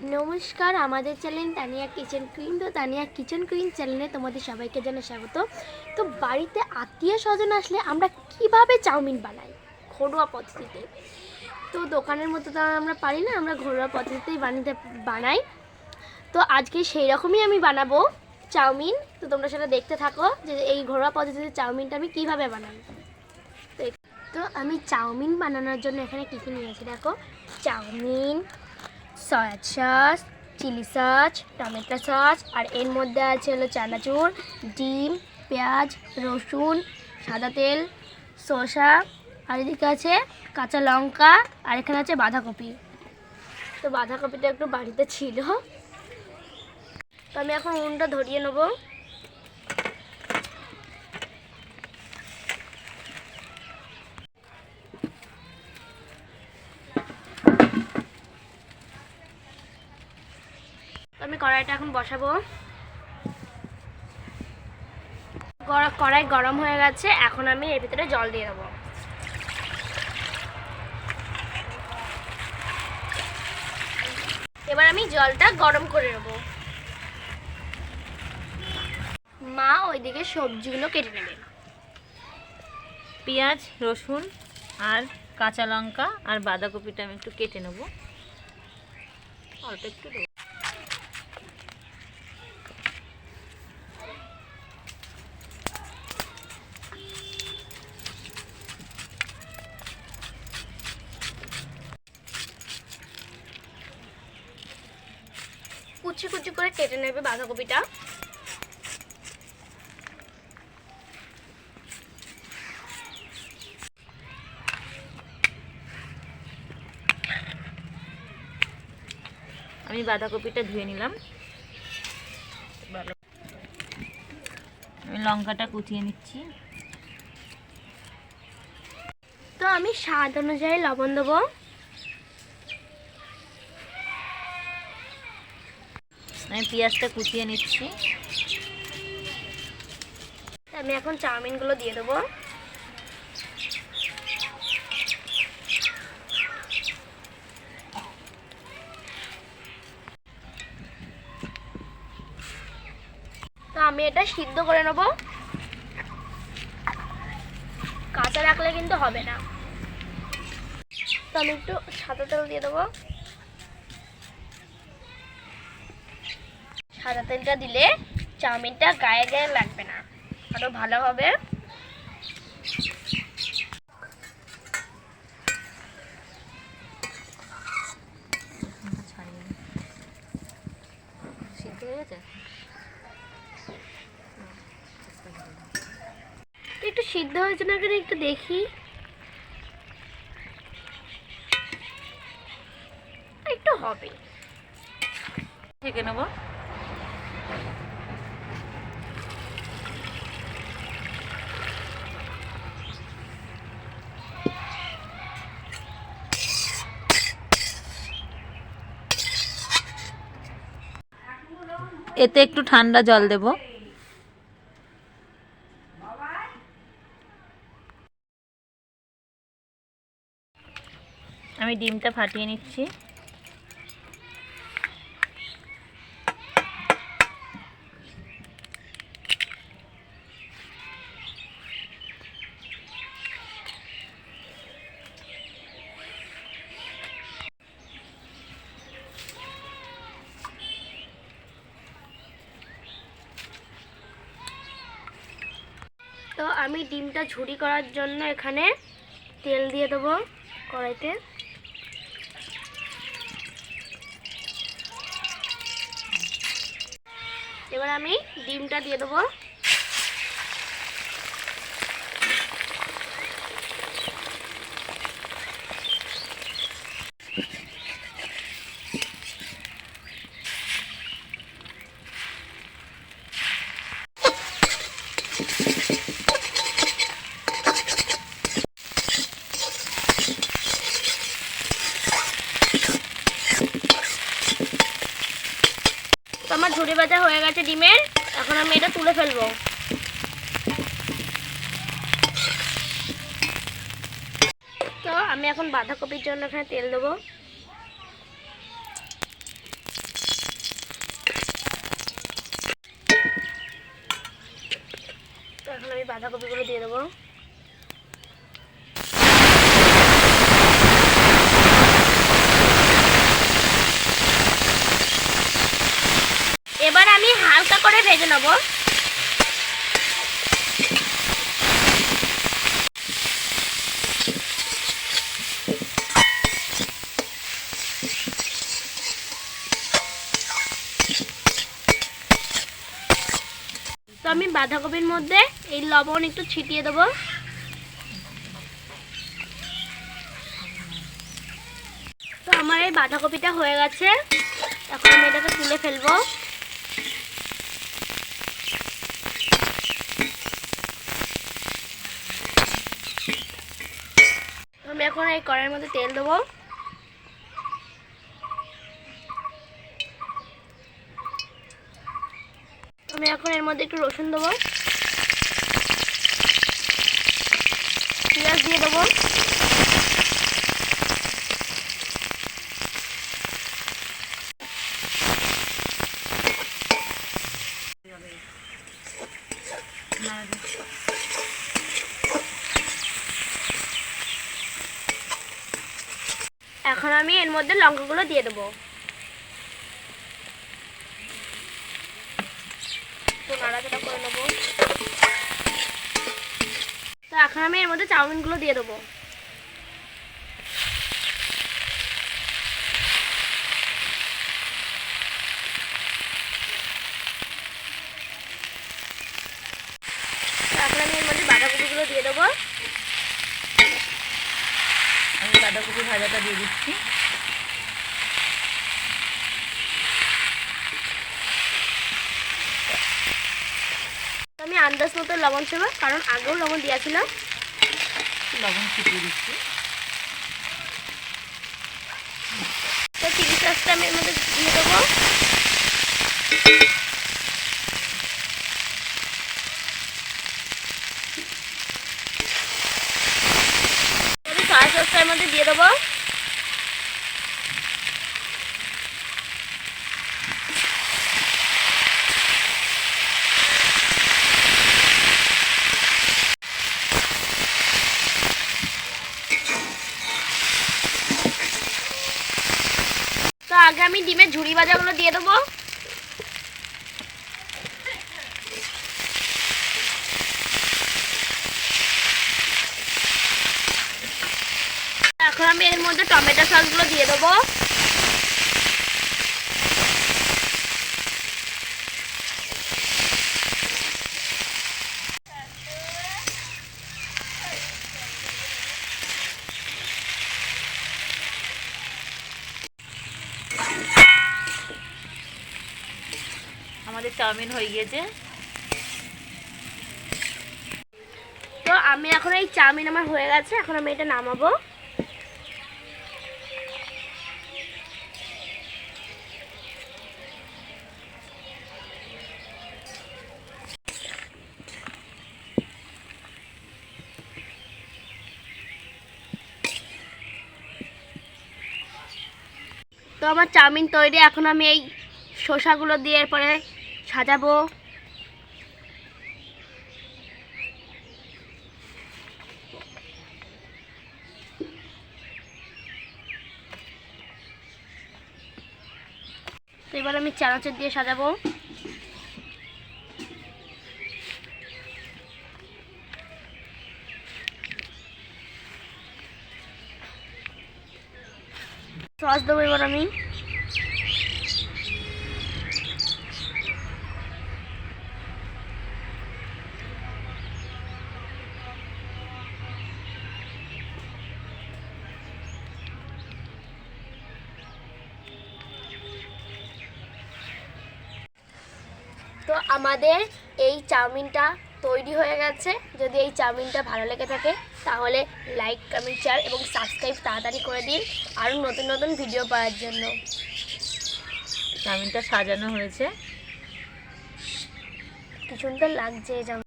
নমস্কার, আমাদের channel Tania kitchen queen. তো তানিয়া কিচেন কুইন চ্যানেলে তোমাদের সবাইকে জানাই স্বাগত। তো বাড়িতে আত্মীয় স্বজন আসলে আমরা কিভাবে চাউমিন বানাই ঘরোয়া পদ্ধতিতে। তো দোকানের মতো তো আমরা পারি না, আমরা ঘরোয়া পদ্ধতিতেই বানাই। তো আজকে সেই রকমই আমি বানাবো চাউমিন। তো তোমরা সেটা দেখতে থাকো যে এই ঘরোয়া পদ্ধতিতে চাউমিনটা আমি কীভাবে বানাই। তো আমি চাউমিন বানানোর জন্য এখানে কী কী নিয়েছি দেখো। Chow mein, soya sauce, chilli sauce, tomato sauce, আর এর মধ্যে আছে হলো চানাচুর, ডিম, পেঁয়াজ, রসুন, সাদা তেল, শসা, আর এদিকে আছে কাঁচা লঙ্কা, আর এখানে আছে বাঁধাকপি। তো বাঁধাকপিটা একটু বাড়িতে ছিল, তো আমি এখন উনুনটা ধরিয়ে নেবো। আমি কড়াইটা এখন বসাবো। কড়াই গরম হয়ে গেছে, এখন আমি এর ভিতরে জল দিয়ে দেবো। এবার আমি জলটা গরম করে নেব। মা ওইদিকে সবজিগুলো কেটে নেবে। পেঁয়াজ, রসুন আর কাঁচা লঙ্কা আর বাঁধাকপিটা আমি একটু কেটে নেব। অল্প একটু দেবো। কুচি কুচি করে কেটে নেবে বাঁধাকপিটা। আমি বাঁধাকপিটা ধুয়ে নিলাম। আমি লঙ্কাটা কুচিয়ে নিচ্ছি। তো আমি স্বাদ অনুযায়ী লবণ দেবো। আমি পেঁয়াজটা কুচিয়ে নিচ্ছি। আমি এখন চাউমিনগুলো দিয়ে দেবো। তো আমি এটা সিদ্ধ করে নেব, কাঁচা রাখলে কিন্তু হবে না। তো আমি একটু সাদা তেল দিয়ে দেবো। সাদা তেলটা দিলে চাউমিনটা গায়ে গায়ে লাগবে না, আরো ভালো হবে। সিদ্ধ হয়ে গেছে? একটু সিদ্ধ হয়েছে না কেন একটু দেখি। একটু হবে, ঢেকে নেব। এতে একটু ঠান্ডা জল দেব। আমি ডিমটা ফাটিয়ে নিচ্ছি। তো আমি ডিমটা ঝুরি করার জন্য এখানে তেল দিয়ে দেবো কড়াইতে। এবার আমি ডিমটা দিয়ে দেবো। তো আমার ঝুরি ভাজা হয়ে গেছে ডিমের, এখন আমি এটা তুলে ফেলবো। তো আমি এখন বাঁধাকপির জন্য এখানে তেল দেবো। বাঁধাকপিগুলো দিয়ে দেবো। এবার আমি হালকা করে ভেজে নেব। তো আমি বাঁধাকপির মধ্যে এই লবণ একটু ছিটিয়ে দেবো। তো আমার এই বাঁধাকপিটা হয়ে গেছে, এখন আমি এটাকে তুলে ফেলবো। আমি এখন এই কড়াইয়ের মধ্যে তেল দেবো। আমি এখন এর মধ্যে একটু রসুন দেবো, পেঁয়াজ দিয়ে দেবো, এখন আমি এর মধ্যে লঙ্কাগুলো দিয়ে দেবো। তো নাড়াচাড়া করে নেবো। তো এখন আমি এর মধ্যে চাউমিনগুলো দিয়ে দেবো। এখন আমি এর মধ্যে বাঁধাকপিগুলো দিয়ে দেবো। আমি বাঁধাকপি ভাজাটা দিয়ে দিচ্ছি। আমি আন্দাজ মতো লবণ দেবো, কারণ আগেও লবণ দিয়েছিলাম। লবণ ছিটিয়ে দিচ্ছি। তো চিলি সসটা আমি এর মধ্যে দিয়ে দেবো। আমি সয়া সসটা এর মধ্যে দিয়ে দেবো। তো আগে আমি ডিমের ঝুড়ি ভাজাগুলো দিয়ে দেবো। এখন আমি এর মধ্যে টমেটো সসগুলো দিয়ে দেবো। আমাদের চাউমিন হয়ে গিয়েছে। তো আমি এখন এই চাউমিন আমার হয়ে গেছে, এখন আমি এটা নামাবো। তো আমার চাউমিন তৈরি, এখন আমি এই শসাগুলো দিয়ে এরপরে সাজাবো। তো এবার আমি চানাচুর দিয়ে সাজাবো। সস দেবো এবার আমি। তো আমাদের এই চাউমিনটা তৈরি হয়ে গেছে। যদি এই চাউমিনটা ভালো লেগে থাকে তাহলে লাইক, কমেন্ট, শেয়ার এবং সাবস্ক্রাইব তাড়াতাড়ি করে দিন আরও নতুন নতুন ভিডিও পাওয়ার জন্য। চাউমিনটা সাজানো হয়েছে। কি সুন্দর লাগছে এই